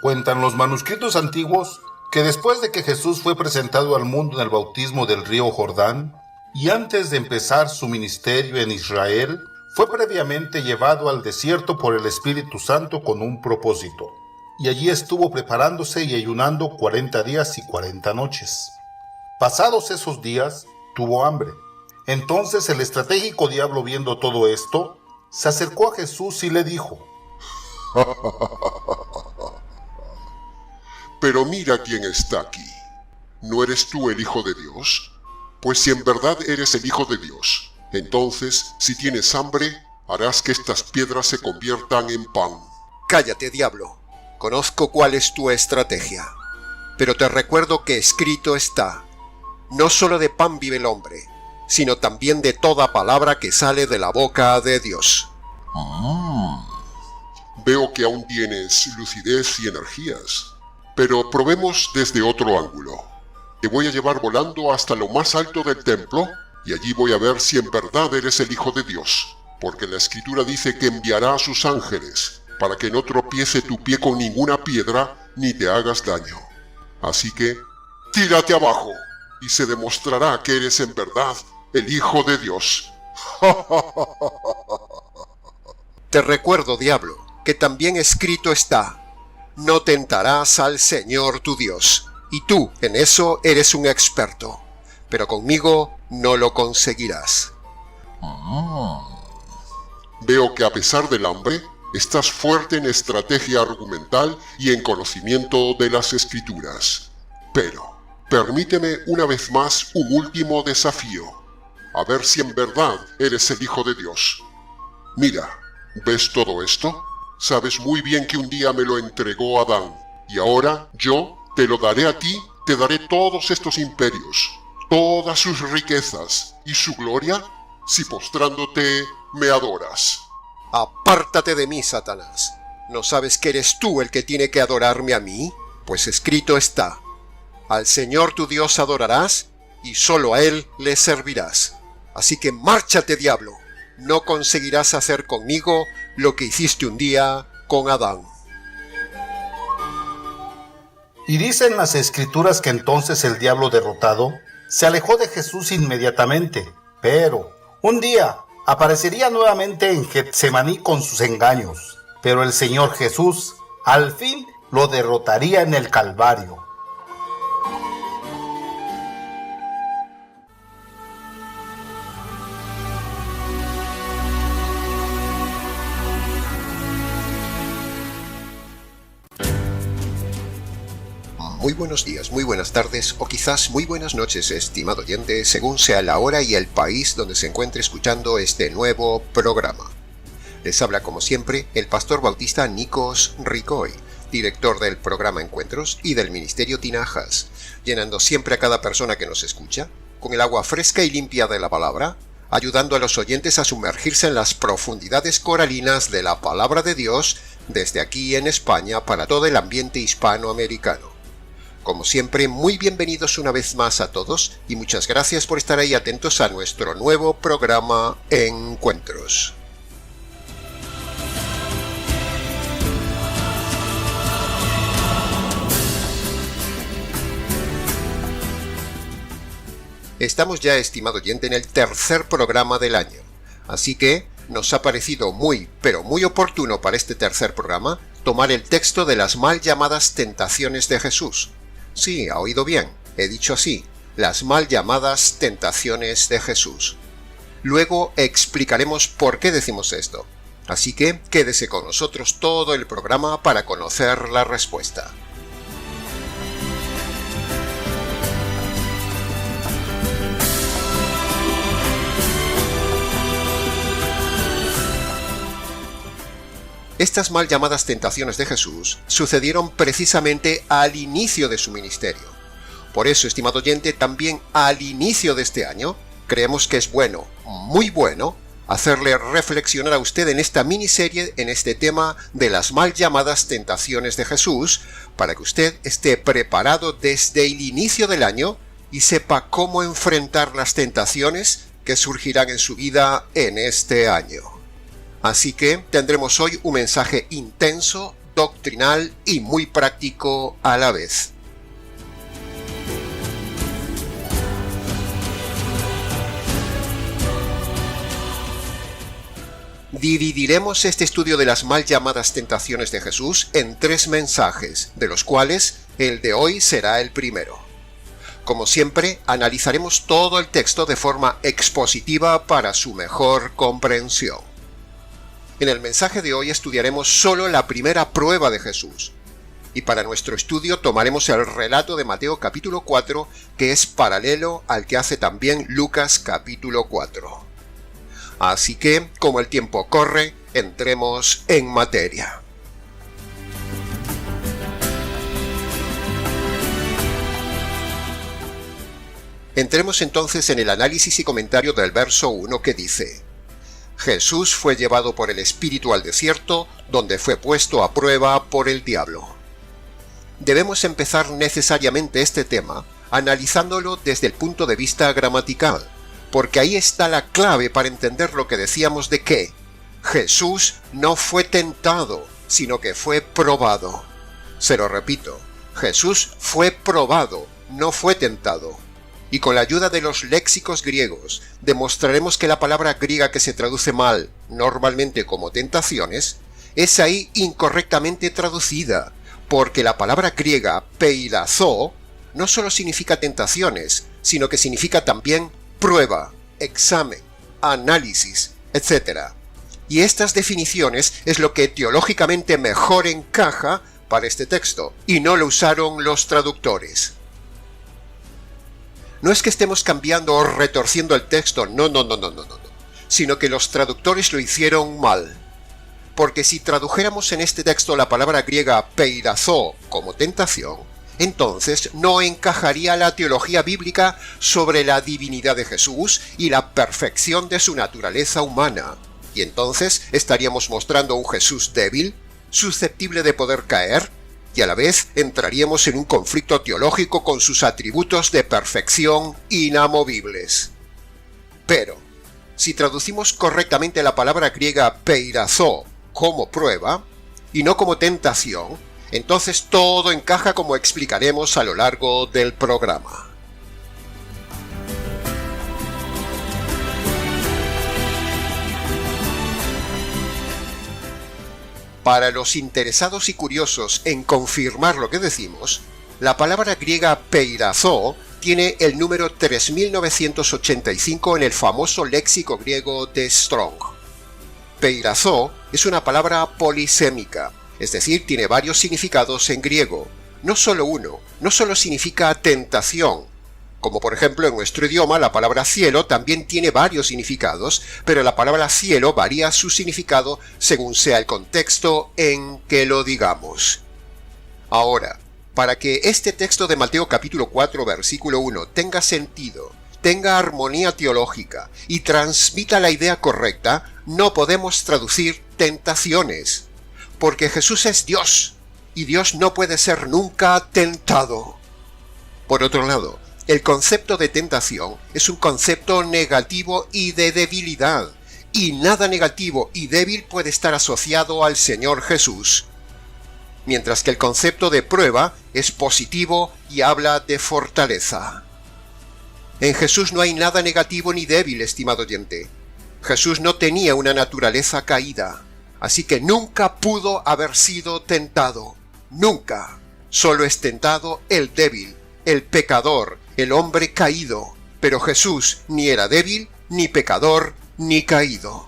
Cuentan los manuscritos antiguos que después de que Jesús fue presentado al mundo en el bautismo del río Jordán, y antes de empezar su ministerio en Israel, fue previamente llevado al desierto por el Espíritu Santo con un propósito, y allí estuvo preparándose y ayunando 40 días y 40 noches. Pasados esos días, tuvo hambre. Entonces el estratégico diablo, viendo todo esto, se acercó a Jesús y le dijo: Pero mira quién está aquí. ¿No eres tú el Hijo de Dios? Pues si en verdad eres el Hijo de Dios, entonces, si tienes hambre, harás que estas piedras se conviertan en pan. Cállate, diablo. Conozco cuál es tu estrategia. Pero te recuerdo que escrito está: no solo de pan vive el hombre, sino también de toda palabra que sale de la boca de Dios. Veo que aún tienes lucidez y energías. Pero probemos desde otro ángulo. Te voy a llevar volando hasta lo más alto del templo, y allí voy a ver si en verdad eres el Hijo de Dios, porque la Escritura dice que enviará a sus ángeles, para que no tropiece tu pie con ninguna piedra, ni te hagas daño. Así que, tírate abajo, y se demostrará que eres en verdad el Hijo de Dios. Te recuerdo, diablo, que también escrito está: no tentarás al Señor tu Dios. Y tú, en eso, eres un experto. Pero conmigo no lo conseguirás. Veo que a pesar del hambre, estás fuerte en estrategia argumental y en conocimiento de las Escrituras. Pero, permíteme una vez más un último desafío. A ver si en verdad eres el Hijo de Dios. Mira, ¿ves todo esto? Sabes muy bien que un día me lo entregó Adán, y ahora yo te lo daré a ti, te daré todos estos imperios, todas sus riquezas y su gloria, si postrándote me adoras. Apártate de mí, Satanás. ¿No sabes que eres tú el que tiene que adorarme a mí? Pues escrito está: al Señor tu Dios adorarás, y solo a Él le servirás. Así que márchate, diablo. No conseguirás hacer conmigo lo que hiciste un día con Adán. Y dicen las Escrituras que entonces el diablo derrotado se alejó de Jesús inmediatamente, pero un día aparecería nuevamente en Getsemaní con sus engaños, pero el Señor Jesús al fin lo derrotaría en el Calvario. Muy buenos días, muy buenas tardes o quizás muy buenas noches, estimado oyente, según sea la hora y el país donde se encuentre escuchando este nuevo programa. Les habla como siempre el pastor bautista Nikos Ricoy, director del programa Encuentros y del Ministerio Tinajas, llenando siempre a cada persona que nos escucha con el agua fresca y limpia de la palabra, ayudando a los oyentes a sumergirse en las profundidades coralinas de la palabra de Dios desde aquí en España para todo el ambiente hispanoamericano. Como siempre, muy bienvenidos una vez más a todos y muchas gracias por estar ahí atentos a nuestro nuevo programa Encuentros. Estamos ya, estimado oyente, en el tercer programa del año, así que nos ha parecido muy, pero muy oportuno para este tercer programa tomar el texto de las mal llamadas tentaciones de Jesús. Sí, ha oído bien, he dicho así, las mal llamadas tentaciones de Jesús. Luego explicaremos por qué decimos esto, así que quédese con nosotros todo el programa para conocer la respuesta. Estas mal llamadas tentaciones de Jesús sucedieron precisamente al inicio de su ministerio. Por eso, estimado oyente, también al inicio de este año, creemos que es bueno, muy bueno, hacerle reflexionar a usted en esta miniserie, en este tema de las mal llamadas tentaciones de Jesús, para que usted esté preparado desde el inicio del año y sepa cómo enfrentar las tentaciones que surgirán en su vida en este año. Así que tendremos hoy un mensaje intenso, doctrinal y muy práctico a la vez. Dividiremos este estudio de las mal llamadas tentaciones de Jesús en 3 mensajes, de los cuales el de hoy será el primero. Como siempre, analizaremos todo el texto de forma expositiva para su mejor comprensión. En el mensaje de hoy estudiaremos solo la primera prueba de Jesús, y para nuestro estudio tomaremos el relato de Mateo capítulo 4, que es paralelo al que hace también Lucas capítulo 4. Así que, como el tiempo corre, entremos en materia. Entremos entonces en el análisis y comentario del verso 1 que dice: Jesús fue llevado por el Espíritu al desierto, donde fue puesto a prueba por el diablo. Debemos empezar necesariamente este tema analizándolo desde el punto de vista gramatical, porque ahí está la clave para entender lo que decíamos de que Jesús no fue tentado, sino que fue probado. Se lo repito, Jesús fue probado, no fue tentado. Y con la ayuda de los léxicos griegos, demostraremos que la palabra griega que se traduce mal, normalmente como tentaciones, es ahí incorrectamente traducida, porque la palabra griega peirazo no solo significa tentaciones, sino que significa también prueba, examen, análisis, etc. Y estas definiciones es lo que teológicamente mejor encaja para este texto, y no lo usaron los traductores. No es que estemos cambiando o retorciendo el texto, no, sino que los traductores lo hicieron mal. Porque si tradujéramos en este texto la palabra griega peirazo como tentación, entonces no encajaría la teología bíblica sobre la divinidad de Jesús y la perfección de su naturaleza humana. Y entonces estaríamos mostrando un Jesús débil, susceptible de poder caer, y a la vez entraríamos en un conflicto teológico con sus atributos de perfección inamovibles. Pero, si traducimos correctamente la palabra griega peirazo como prueba, y no como tentación, entonces todo encaja como explicaremos a lo largo del programa. Para los interesados y curiosos en confirmar lo que decimos, la palabra griega peirazo tiene el número 3985 en el famoso léxico griego de Strong. Peirazo es una palabra polisémica, es decir, tiene varios significados en griego, no solo uno, no solo significa tentación, como por ejemplo en nuestro idioma la palabra cielo también tiene varios significados, pero la palabra cielo varía su significado según sea el contexto en que lo digamos. Ahora, para que este texto de Mateo capítulo 4 versículo 1 tenga sentido, tenga armonía teológica y transmita la idea correcta, no podemos traducir tentaciones, porque Jesús es Dios, y Dios no puede ser nunca tentado. Por otro lado, el concepto de tentación es un concepto negativo y de debilidad, y nada negativo y débil puede estar asociado al Señor Jesús. Mientras que el concepto de prueba es positivo y habla de fortaleza. En Jesús no hay nada negativo ni débil, estimado oyente. Jesús no tenía una naturaleza caída, así que nunca pudo haber sido tentado. Nunca. Solo es tentado el débil, el pecador, el hombre caído. Pero Jesús ni era débil, ni pecador, ni caído.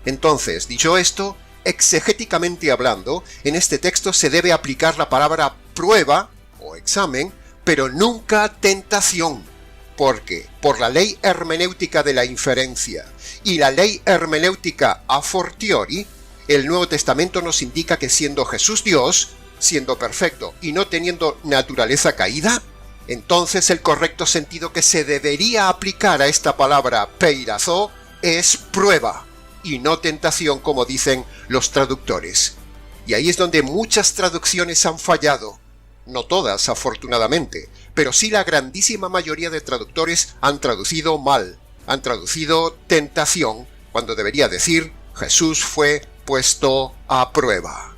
Entonces, dicho esto, exegéticamente hablando, en este texto se debe aplicar la palabra prueba o examen, pero nunca tentación. Porque, por la ley hermenéutica de la inferencia y la ley hermenéutica a fortiori, el Nuevo Testamento nos indica que siendo Jesús Dios, siendo perfecto y no teniendo naturaleza caída, entonces el correcto sentido que se debería aplicar a esta palabra peirazo es prueba y no tentación, como dicen los traductores. Y ahí es donde muchas traducciones han fallado. No todas, afortunadamente, pero sí la grandísima mayoría de traductores han traducido mal. Han traducido tentación, cuando debería decir Jesús fue puesto a prueba.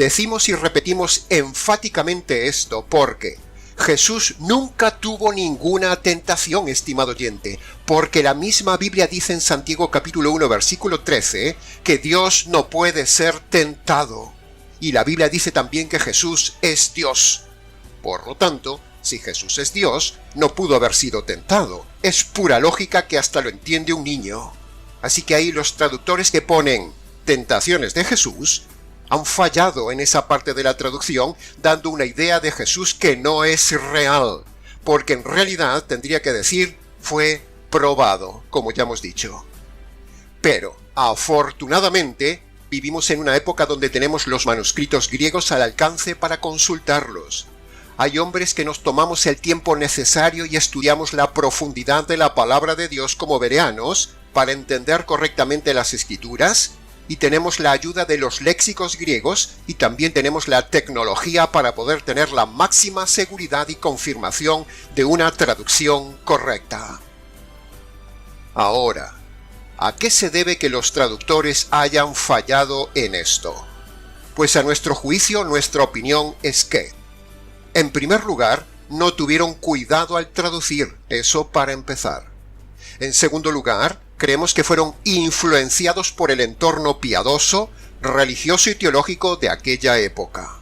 Decimos y repetimos enfáticamente esto porque Jesús nunca tuvo ninguna tentación, estimado oyente, porque la misma Biblia dice en Santiago capítulo 1 versículo 13 que Dios no puede ser tentado. Y la Biblia dice también que Jesús es Dios. Por lo tanto, si Jesús es Dios, no pudo haber sido tentado. Es pura lógica que hasta lo entiende un niño. Así que ahí los traductores que ponen tentaciones de Jesús han fallado en esa parte de la traducción, dando una idea de Jesús que no es real, porque en realidad tendría que decir fue probado, como ya hemos dicho. Pero, afortunadamente, vivimos en una época donde tenemos los manuscritos griegos al alcance para consultarlos. Hay hombres que nos tomamos el tiempo necesario y estudiamos la profundidad de la palabra de Dios como bereanos para entender correctamente las Escrituras, y tenemos la ayuda de los léxicos griegos y también tenemos la tecnología para poder tener la máxima seguridad y confirmación de una traducción correcta. Ahora, ¿a qué se debe que los traductores hayan fallado en esto? Pues a nuestro juicio, nuestra opinión es que, en primer lugar, no tuvieron cuidado al traducir, eso para empezar. En segundo lugar, creemos que fueron influenciados por el entorno piadoso, religioso y teológico de aquella época.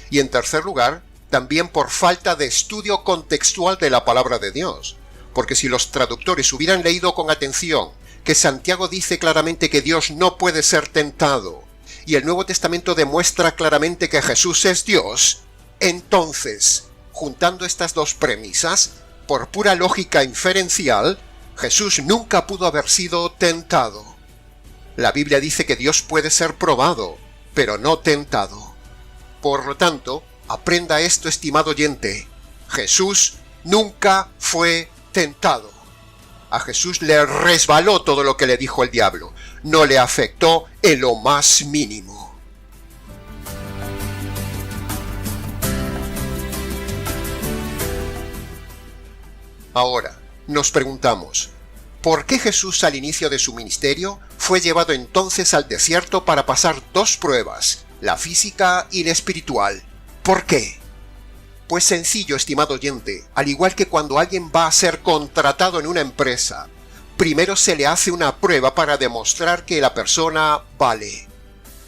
Y en tercer lugar, también por falta de estudio contextual de la palabra de Dios, porque si los traductores hubieran leído con atención que Santiago dice claramente que Dios no puede ser tentado, y el Nuevo Testamento demuestra claramente que Jesús es Dios, entonces, juntando estas dos premisas, por pura lógica inferencial, Jesús nunca pudo haber sido tentado. La Biblia dice que Dios puede ser probado, pero no tentado. Por lo tanto, aprenda esto, estimado oyente. Jesús nunca fue tentado. A Jesús le resbaló todo lo que le dijo el diablo. No le afectó en lo más mínimo. Ahora, nos preguntamos, ¿por qué Jesús al inicio de su ministerio fue llevado entonces al desierto para pasar dos pruebas, la física y la espiritual? ¿Por qué? Pues sencillo, estimado oyente, al igual que cuando alguien va a ser contratado en una empresa, primero se le hace una prueba para demostrar que la persona vale.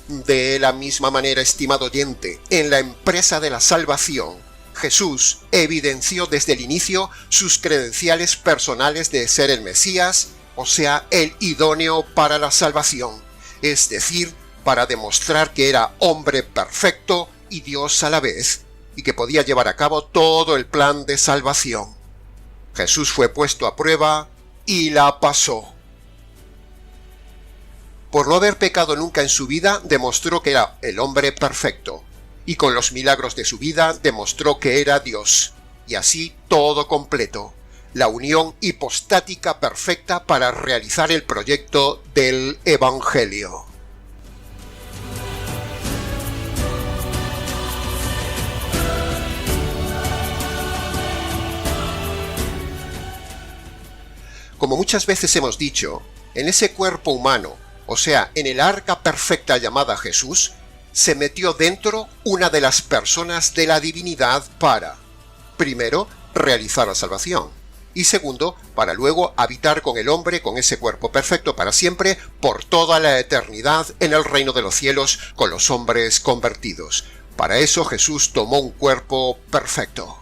De la misma manera, estimado oyente, en la empresa de la salvación, Jesús evidenció desde el inicio sus credenciales personales de ser el Mesías, o sea, el idóneo para la salvación, es decir, para demostrar que era hombre perfecto y Dios a la vez, y que podía llevar a cabo todo el plan de salvación. Jesús fue puesto a prueba y la pasó. Por no haber pecado nunca en su vida, demostró que era el hombre perfecto. Y con los milagros de su vida demostró que era Dios, y así todo completo, la unión hipostática perfecta para realizar el proyecto del Evangelio. Como muchas veces hemos dicho, en ese cuerpo humano, o sea, en el arca perfecta llamada Jesús, se metió dentro una de las personas de la divinidad para, primero, realizar la salvación, y segundo, para luego habitar con el hombre con ese cuerpo perfecto para siempre, por toda la eternidad en el reino de los cielos con los hombres convertidos. Para eso Jesús tomó un cuerpo perfecto.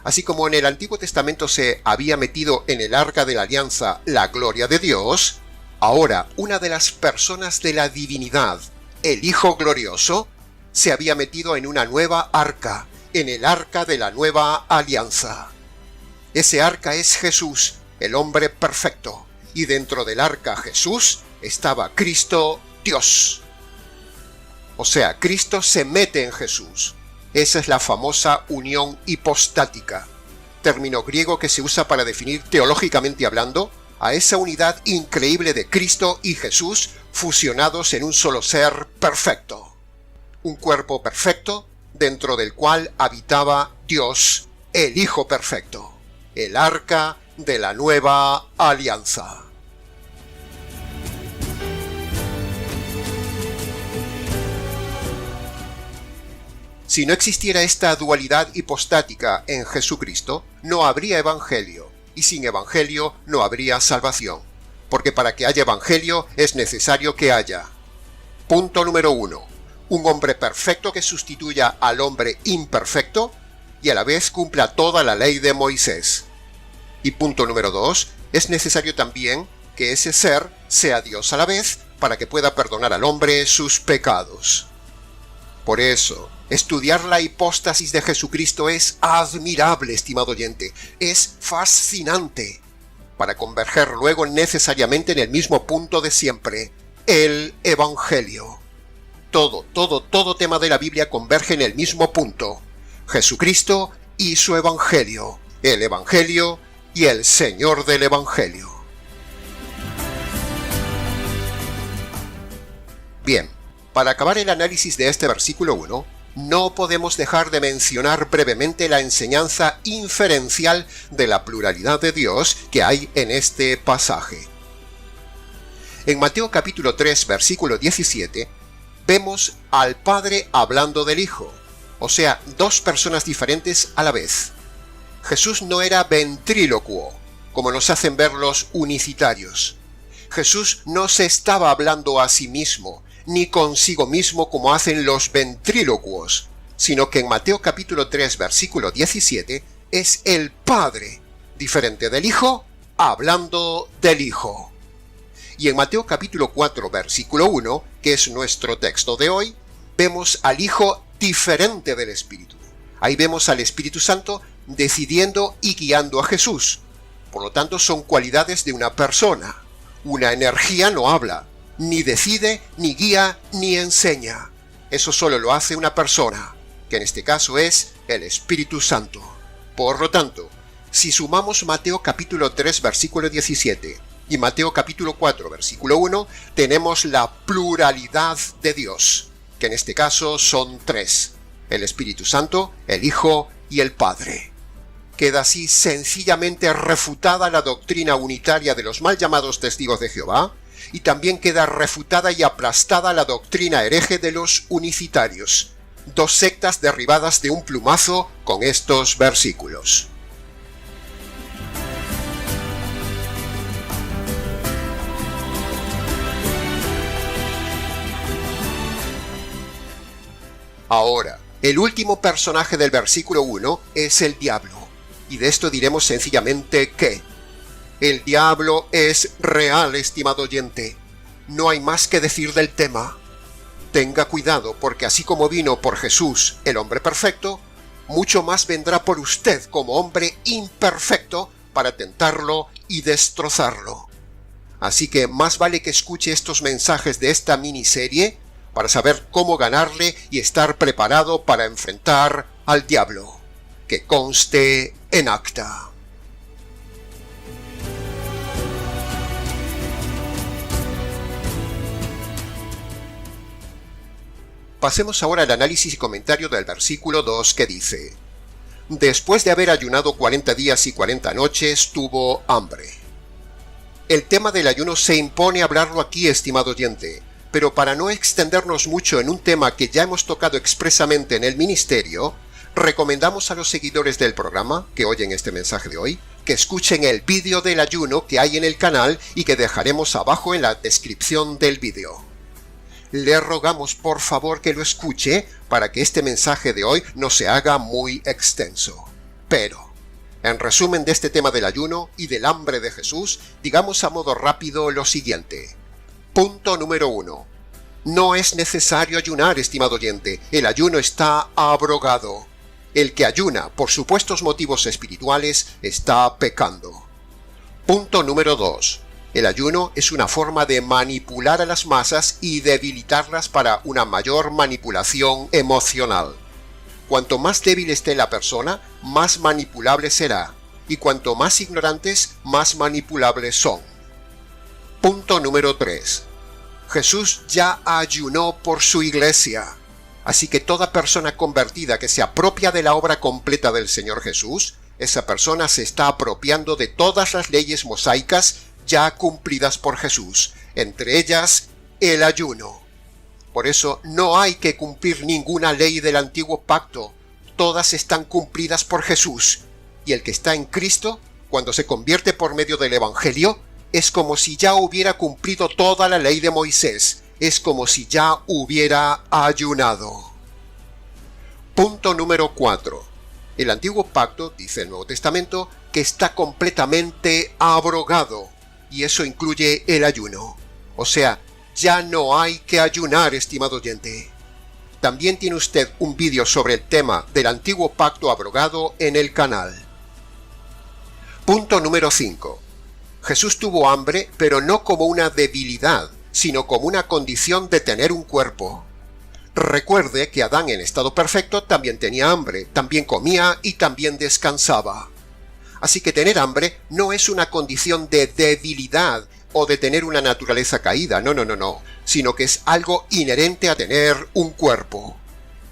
Así como en el Antiguo Testamento se había metido en el arca de la alianza la gloria de Dios, ahora una de las personas de la divinidad, el Hijo glorioso, se había metido en una nueva arca, en el arca de la nueva alianza. Ese arca es Jesús, el hombre perfecto, y dentro del arca Jesús estaba Cristo Dios. O sea, Cristo se mete en Jesús. Esa es la famosa unión hipostática, término griego que se usa para definir teológicamente hablando a esa unidad increíble de Cristo y Jesús fusionados en un solo ser perfecto. Un cuerpo perfecto dentro del cual habitaba Dios, el Hijo perfecto, el arca de la nueva alianza. Si no existiera esta dualidad hipostática en Jesucristo, no habría evangelio, y sin evangelio no habría salvación, porque para que haya evangelio es necesario que haya. Punto número 1. Un hombre perfecto que sustituya al hombre imperfecto y a la vez cumpla toda la ley de Moisés. Y punto número 2. Es necesario también que ese ser sea Dios a la vez para que pueda perdonar al hombre sus pecados. Por eso, estudiar la hipóstasis de Jesucristo es admirable, estimado oyente, es fascinante, para converger luego necesariamente en el mismo punto de siempre, el Evangelio. Todo tema de la Biblia converge en el mismo punto, Jesucristo y su Evangelio, el Evangelio y el Señor del Evangelio. Bien, para acabar el análisis de este versículo 1, no podemos dejar de mencionar brevemente la enseñanza inferencial de la pluralidad de Dios que hay en este pasaje. En Mateo capítulo 3, versículo 17, vemos al Padre hablando del Hijo, o sea, dos personas diferentes a la vez. Jesús no era ventrílocuo, como nos hacen ver los unicitarios. Jesús no se estaba hablando a sí mismo, ni consigo mismo como hacen los ventrílocuos, sino que en Mateo capítulo 3, versículo 17, es el Padre, diferente del Hijo, hablando del Hijo. Y en Mateo capítulo 4, versículo 1, que es nuestro texto de hoy, vemos al Hijo diferente del Espíritu. Ahí vemos al Espíritu Santo decidiendo y guiando a Jesús. Por lo tanto, son cualidades de una persona. Una energía no habla, ni decide, ni guía, ni enseña. Eso solo lo hace una persona, que en este caso es el Espíritu Santo. Por lo tanto, si sumamos Mateo capítulo 3, versículo 17, y Mateo capítulo 4, versículo 1, tenemos la pluralidad de Dios, que en este caso son tres, el Espíritu Santo, el Hijo y el Padre. Queda así sencillamente refutada la doctrina unitaria de los mal llamados testigos de Jehová, y también queda refutada y aplastada la doctrina hereje de los unicitarios, dos sectas derribadas de un plumazo con estos versículos. Ahora, el último personaje del versículo 1 es el diablo, y de esto diremos sencillamente que el diablo es real, estimado oyente. No hay más que decir del tema. Tenga cuidado, porque así como vino por Jesús, el hombre perfecto, mucho más vendrá por usted como hombre imperfecto para tentarlo y destrozarlo. Así que más vale que escuche estos mensajes de esta miniserie para saber cómo ganarle y estar preparado para enfrentar al diablo. Que conste en acta. Pasemos ahora al análisis y comentario del versículo 2 que dice: Después de haber ayunado 40 días y 40 noches, tuvo hambre. El tema del ayuno se impone hablarlo aquí, estimado oyente, pero para no extendernos mucho en un tema que ya hemos tocado expresamente en el ministerio, recomendamos a los seguidores del programa que oyen este mensaje de hoy, que escuchen el vídeo del ayuno que hay en el canal y que dejaremos abajo en la descripción del vídeo. Le rogamos por favor que lo escuche para que este mensaje de hoy no se haga muy extenso. Pero, en resumen de este tema del ayuno y del hambre de Jesús, digamos a modo rápido lo siguiente. Punto número 1. No es necesario ayunar, estimado oyente. El ayuno está abrogado. El que ayuna por supuestos motivos espirituales está pecando. Punto número 2. El ayuno es una forma de manipular a las masas y debilitarlas para una mayor manipulación emocional. Cuanto más débil esté la persona, más manipulable será, y cuanto más ignorantes, más manipulables son. Punto número 3. Jesús ya ayunó por su iglesia, así que toda persona convertida que se apropia de la obra completa del Señor Jesús, esa persona se está apropiando de todas las leyes mosaicas ya cumplidas por Jesús, entre ellas el ayuno. Por eso no hay que cumplir ninguna ley del antiguo pacto. Todas están cumplidas por Jesús. Y el que está en Cristo, cuando se convierte por medio del Evangelio, es como si ya hubiera cumplido toda la ley de Moisés. Es como si ya hubiera ayunado. Punto número 4. El antiguo pacto, dice el Nuevo Testamento, que está completamente abrogado. Y eso incluye el ayuno. O sea, ya no hay que ayunar, estimado oyente. También tiene usted un vídeo sobre el tema del antiguo pacto abrogado en el canal. Punto número 5. Jesús tuvo hambre, pero no como una debilidad, sino como una condición de tener un cuerpo. Recuerde que Adán en estado perfecto también tenía hambre, también comía y también descansaba. Así que tener hambre no es una condición de debilidad o de tener una naturaleza caída, no, sino que es algo inherente a tener un cuerpo.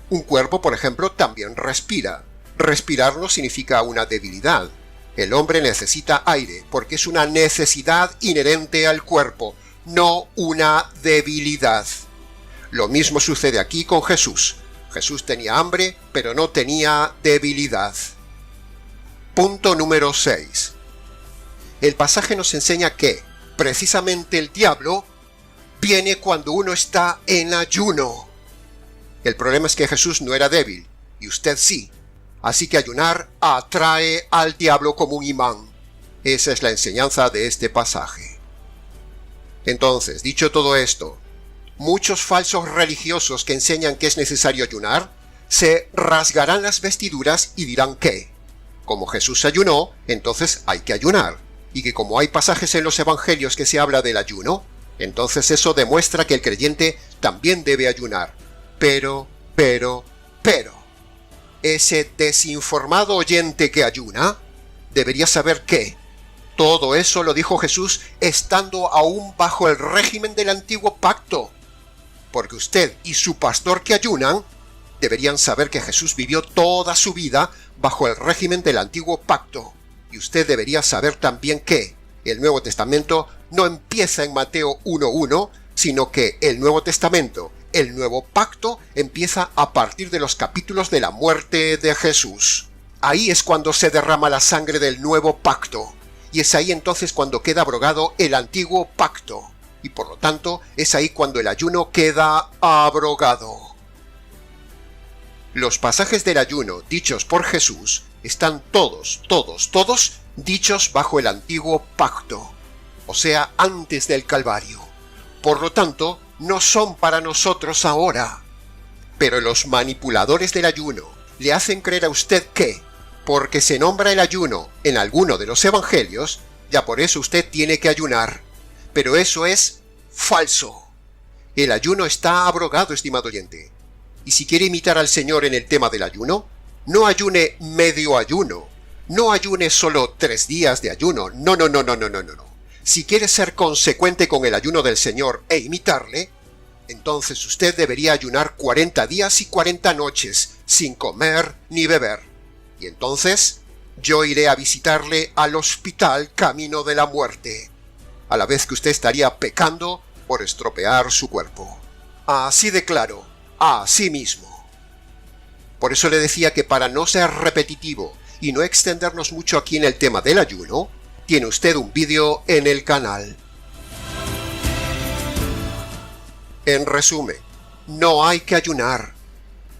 Un cuerpo, por ejemplo, también respira. Respirar no significa una debilidad. El hombre necesita aire porque es una necesidad inherente al cuerpo, no una debilidad. Lo mismo sucede aquí con Jesús. Jesús tenía hambre, pero no tenía debilidad. Punto número 6. El pasaje nos enseña que, precisamente el diablo, viene cuando uno está en ayuno. El problema es que Jesús no era débil, y usted sí. Así que ayunar atrae al diablo como un imán. Esa es la enseñanza de este pasaje. Entonces, dicho todo esto, muchos falsos religiosos que enseñan que es necesario ayunar, se rasgarán las vestiduras y dirán que, como Jesús ayunó, entonces hay que ayunar. Y que como hay pasajes en los evangelios que se habla del ayuno, entonces eso demuestra que el creyente también debe ayunar. Pero, ese desinformado oyente que ayuna, debería saber que todo eso lo dijo Jesús estando aún bajo el régimen del antiguo pacto. Porque usted y su pastor que ayunan, deberían saber que Jesús vivió toda su vida bajo el régimen del antiguo pacto. Y usted debería saber también que el Nuevo Testamento no empieza en Mateo 1:1, sino que el Nuevo Testamento, el Nuevo Pacto, empieza a partir de los capítulos de la muerte de Jesús. Ahí es cuando se derrama la sangre del Nuevo Pacto. Y es ahí entonces cuando queda abrogado el Antiguo Pacto. Y por lo tanto, es ahí cuando el ayuno queda abrogado. Los pasajes del ayuno dichos por Jesús están todos dichos bajo el Antiguo Pacto, o sea, antes del Calvario. Por lo tanto, no son para nosotros ahora. Pero los manipuladores del ayuno le hacen creer a usted que, porque se nombra el ayuno en alguno de los evangelios, ya por eso usted tiene que ayunar. Pero eso es falso. El ayuno está abrogado, estimado oyente. Y si quiere imitar al Señor en el tema del ayuno, no ayune medio ayuno, no ayune solo 3 días de ayuno, no. Si quiere ser consecuente con el ayuno del Señor e imitarle, entonces usted debería ayunar 40 días y 40 noches, sin comer ni beber. Y entonces, yo iré a visitarle al hospital camino de la muerte, a la vez que usted estaría pecando por estropear su cuerpo. Así de claro, así mismo. Por eso le decía que para no ser repetitivo y no extendernos mucho aquí en el tema del ayuno, tiene usted un vídeo en el canal. En resumen, no hay que ayunar.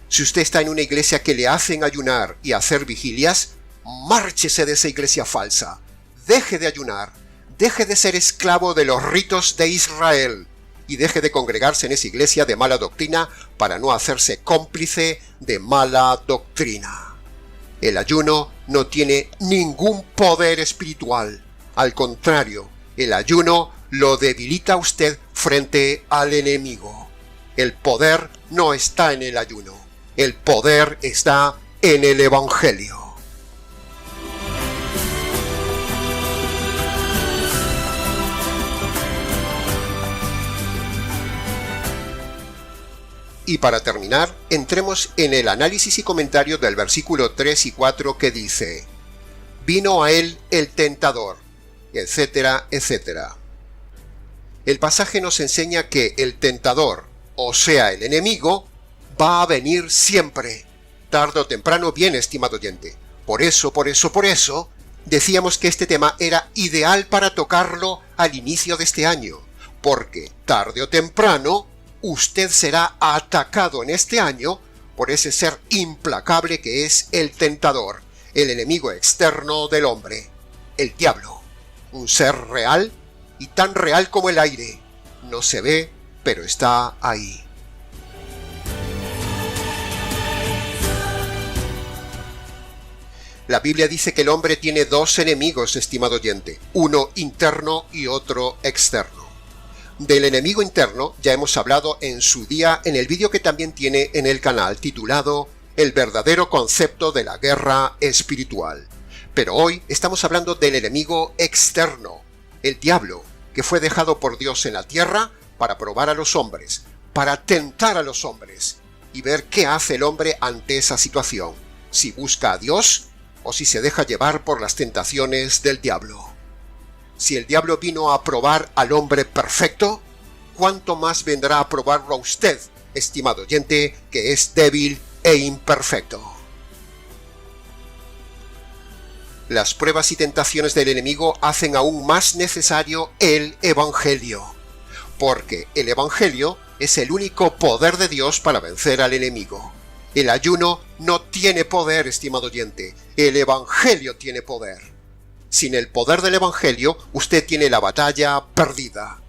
Si usted está en una iglesia que le hacen ayunar y hacer vigilias, márchese de esa iglesia falsa. Deje de ayunar. Deje de ser esclavo de los ritos de Israel. Y deje de congregarse en esa iglesia de mala doctrina para no hacerse cómplice de mala doctrina. El ayuno no tiene ningún poder espiritual. Al contrario, el ayuno lo debilita a usted frente al enemigo. El poder no está en el ayuno. El poder está en el Evangelio. Y para terminar, entremos en el análisis y comentario del versículo 3 y 4 que dice: vino a él el tentador, etcétera, etcétera. El pasaje nos enseña que el tentador, o sea, el enemigo, va a venir siempre. Tarde o temprano viene, estimado oyente. Por eso, decíamos que este tema era ideal para tocarlo al inicio de este año, porque tarde o temprano usted será atacado en este año por ese ser implacable que es el tentador, el enemigo externo del hombre, el diablo. Un ser real y tan real como el aire. No se ve, pero está ahí. La Biblia dice que el hombre tiene dos enemigos, estimado oyente, uno interno y otro externo. Del enemigo interno ya hemos hablado en su día en el vídeo que también tiene en el canal titulado El verdadero concepto de la guerra espiritual. Pero hoy estamos hablando del enemigo externo, el diablo, que fue dejado por Dios en la tierra para probar a los hombres, para tentar a los hombres y ver qué hace el hombre ante esa situación, si busca a Dios o si se deja llevar por las tentaciones del diablo. Si el diablo vino a probar al hombre perfecto, ¿cuánto más vendrá a probarlo a usted, estimado oyente, que es débil e imperfecto? Las pruebas y tentaciones del enemigo hacen aún más necesario el Evangelio, porque el Evangelio es el único poder de Dios para vencer al enemigo. El ayuno no tiene poder, estimado oyente, el Evangelio tiene poder. Sin el poder del Evangelio, usted tiene la batalla perdida.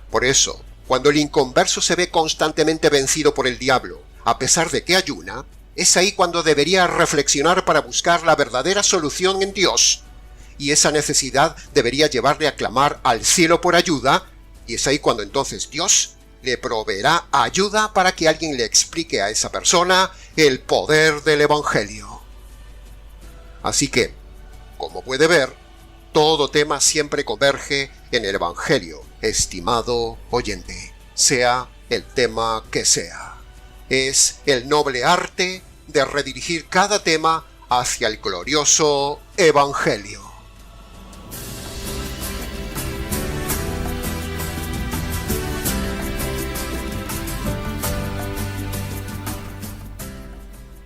Por eso, cuando el inconverso se ve constantemente vencido por el diablo, a pesar de que ayuna, es ahí cuando debería reflexionar para buscar la verdadera solución en Dios. Y esa necesidad debería llevarle a clamar al cielo por ayuda, y es ahí cuando entonces Dios le proveerá ayuda para que alguien le explique a esa persona el poder del Evangelio. Así que, como puede ver, todo tema siempre converge en el Evangelio, estimado oyente, sea el tema que sea. Es el noble arte de redirigir cada tema hacia el glorioso Evangelio.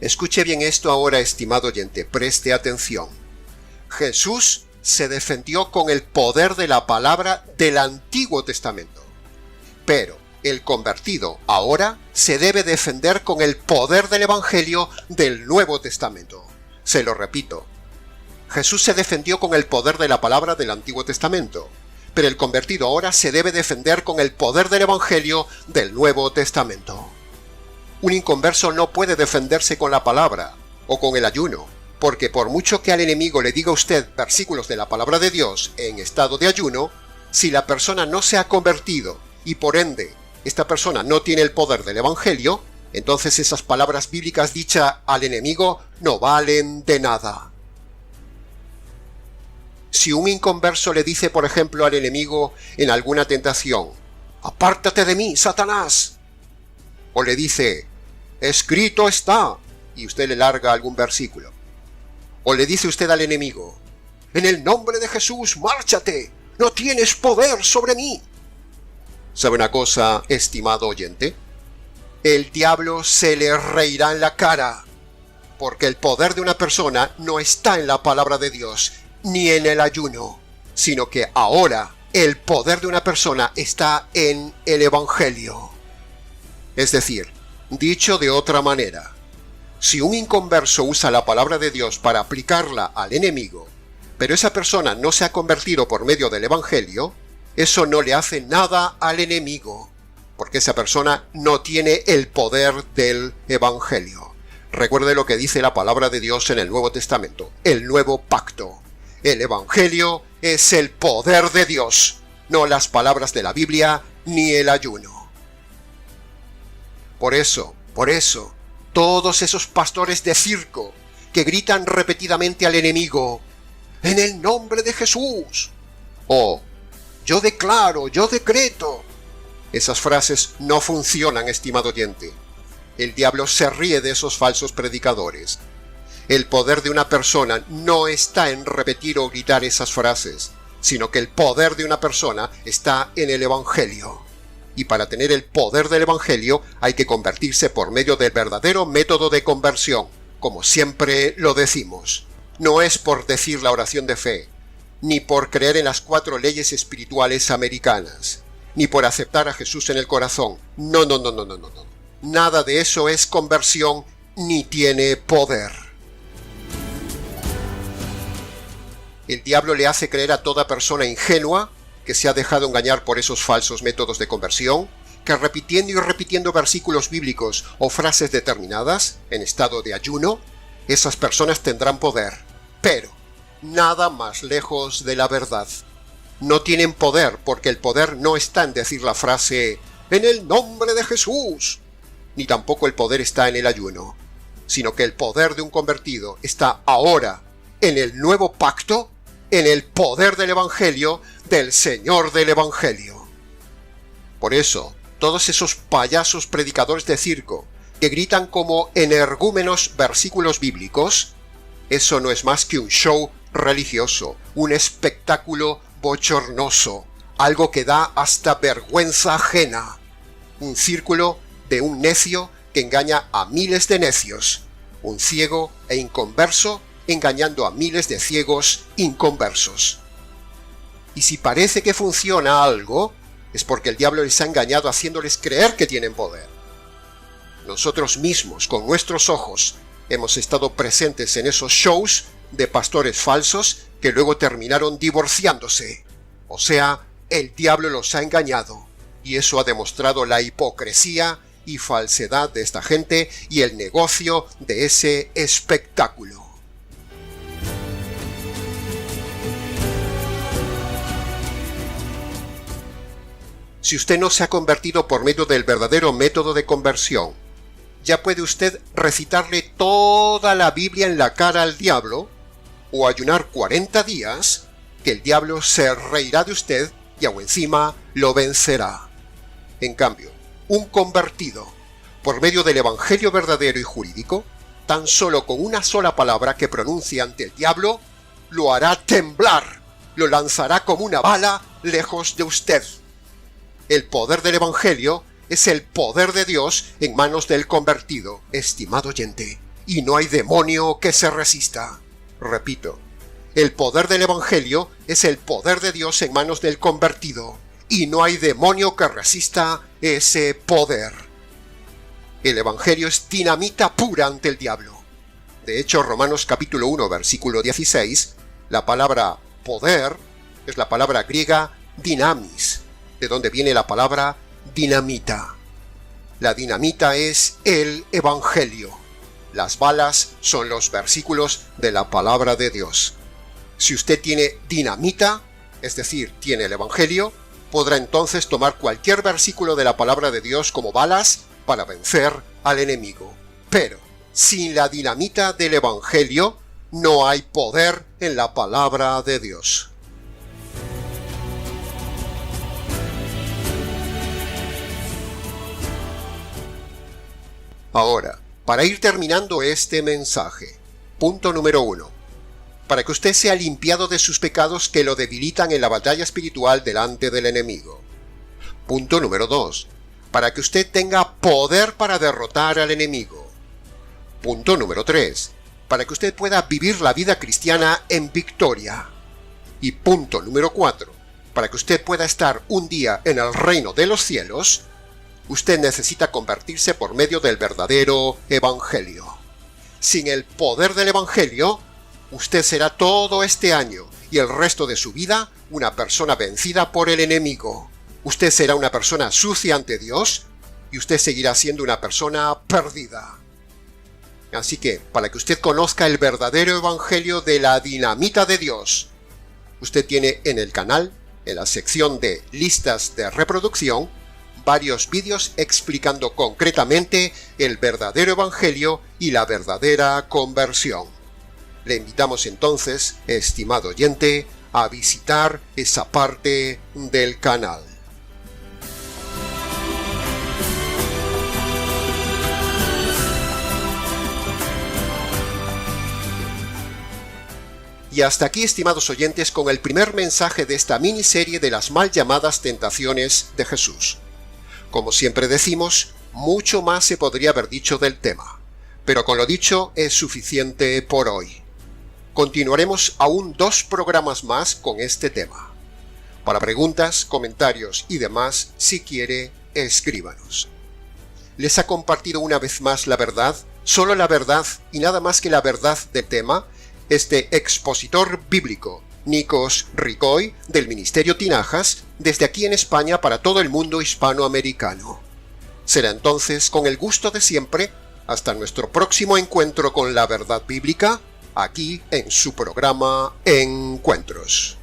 Escuche bien esto ahora, estimado oyente, preste atención. Jesús se defendió con el poder de la palabra del Antiguo Testamento. Pero el convertido ahora se debe defender con el poder del Evangelio del Nuevo Testamento. Se lo repito. Jesús se defendió con el poder de la palabra del Antiguo Testamento. Pero el convertido ahora se debe defender con el poder del Evangelio del Nuevo Testamento. Un inconverso no puede defenderse con la palabra o con el ayuno, porque por mucho que al enemigo le diga usted versículos de la palabra de Dios en estado de ayuno, si la persona no se ha convertido y por ende esta persona no tiene el poder del Evangelio, entonces esas palabras bíblicas dichas al enemigo no valen de nada. Si un inconverso le dice, por ejemplo, al enemigo en alguna tentación, «Apártate de mí, Satanás», o le dice, «Escrito está», y usted le larga algún versículo, o le dice usted al enemigo, «En el nombre de Jesús, márchate, no tienes poder sobre mí». ¿Sabe una cosa, estimado oyente? El diablo se le reirá en la cara, porque el poder de una persona no está en la palabra de Dios, ni en el ayuno, sino que ahora el poder de una persona está en el Evangelio. Es decir, dicho de otra manera, si un inconverso usa la palabra de Dios para aplicarla al enemigo, pero esa persona no se ha convertido por medio del Evangelio, eso no le hace nada al enemigo, porque esa persona no tiene el poder del Evangelio. Recuerde lo que dice la palabra de Dios en el Nuevo Testamento, el Nuevo Pacto. El Evangelio es el poder de Dios, no las palabras de la Biblia ni el ayuno. Por eso, todos esos pastores de circo que gritan repetidamente al enemigo, «En el nombre de Jesús», o «Yo declaro, yo decreto», esas frases no funcionan, estimado oyente. El diablo se ríe de esos falsos predicadores. El poder de una persona no está en repetir o gritar esas frases, sino que el poder de una persona está en el Evangelio. Y para tener el poder del Evangelio hay que convertirse por medio del verdadero método de conversión, como siempre lo decimos. No es por decir la oración de fe, ni por creer en las 4 leyes espirituales americanas, ni por aceptar a Jesús en el corazón. No. Nada de eso es conversión ni tiene poder. El diablo le hace creer a toda persona ingenua que se ha dejado engañar por esos falsos métodos de conversión, que repitiendo y repitiendo versículos bíblicos o frases determinadas, en estado de ayuno, esas personas tendrán poder. Pero nada más lejos de la verdad. No tienen poder porque el poder no está en decir la frase «en el nombre de Jesús», ni tampoco el poder está en el ayuno, sino que el poder de un convertido está ahora en el nuevo pacto, en el poder del Evangelio, del Señor del Evangelio. Por eso, todos esos payasos predicadores de circo que gritan como energúmenos versículos bíblicos, eso no es más que un show religioso, un espectáculo bochornoso, algo que da hasta vergüenza ajena, un círculo de un necio que engaña a miles de necios, un ciego e inconverso engañando a miles de ciegos inconversos. Y si parece que funciona algo, es porque el diablo les ha engañado haciéndoles creer que tienen poder. Nosotros mismos, con nuestros ojos, hemos estado presentes en esos shows de pastores falsos que luego terminaron divorciándose. O sea, el diablo los ha engañado, y eso ha demostrado la hipocresía y falsedad de esta gente y el negocio de ese espectáculo. Si usted no se ha convertido por medio del verdadero método de conversión, ya puede usted recitarle toda la Biblia en la cara al diablo, o ayunar 40 días, que el diablo se reirá de usted y aún encima lo vencerá. En cambio, un convertido, por medio del Evangelio verdadero y jurídico, tan solo con una sola palabra que pronuncie ante el diablo, lo hará temblar, lo lanzará como una bala lejos de usted. El poder del Evangelio es el poder de Dios en manos del convertido, estimado oyente, y no hay demonio que se resista. Repito, el poder del Evangelio es el poder de Dios en manos del convertido, y no hay demonio que resista ese poder. El Evangelio es dinamita pura ante el diablo. De hecho, Romanos capítulo 1, versículo 16, la palabra poder es la palabra griega dinamis, de donde viene la palabra dinamita. La dinamita es el Evangelio. Las balas son los versículos de la palabra de Dios. Si usted tiene dinamita, es decir, tiene el Evangelio, podrá entonces tomar cualquier versículo de la palabra de Dios como balas para vencer al enemigo. Pero sin la dinamita del Evangelio no hay poder en la palabra de Dios. Ahora, para ir terminando este mensaje, punto número 1. Para que usted sea limpiado de sus pecados que lo debilitan en la batalla espiritual delante del enemigo. Punto número 2. Para que usted tenga poder para derrotar al enemigo. Punto número 3. Para que usted pueda vivir la vida cristiana en victoria. Y punto número 4. Para que usted pueda estar un día en el reino de los cielos, usted necesita convertirse por medio del verdadero Evangelio. Sin el poder del Evangelio, usted será todo este año y el resto de su vida una persona vencida por el enemigo. Usted será una persona sucia ante Dios y usted seguirá siendo una persona perdida. Así que, para que usted conozca el verdadero Evangelio de la dinamita de Dios, usted tiene en el canal, en la sección de listas de reproducción, varios vídeos explicando concretamente el verdadero Evangelio y la verdadera conversión. Le invitamos entonces, estimado oyente, a visitar esa parte del canal. Y hasta aquí, estimados oyentes, con el primer mensaje de esta miniserie de las mal llamadas tentaciones de Jesús. Como siempre decimos, mucho más se podría haber dicho del tema, pero con lo dicho es suficiente por hoy. Continuaremos aún 2 programas más con este tema. Para preguntas, comentarios y demás, si quiere, escríbanos. ¿Les ha compartido una vez más la verdad, solo la verdad y nada más que la verdad del tema, este expositor bíblico, Nikos Ricoy, del Ministerio Tinajas, desde aquí en España para todo el mundo hispanoamericano? Será entonces, con el gusto de siempre, hasta nuestro próximo encuentro con la verdad bíblica, aquí en su programa Encuentros.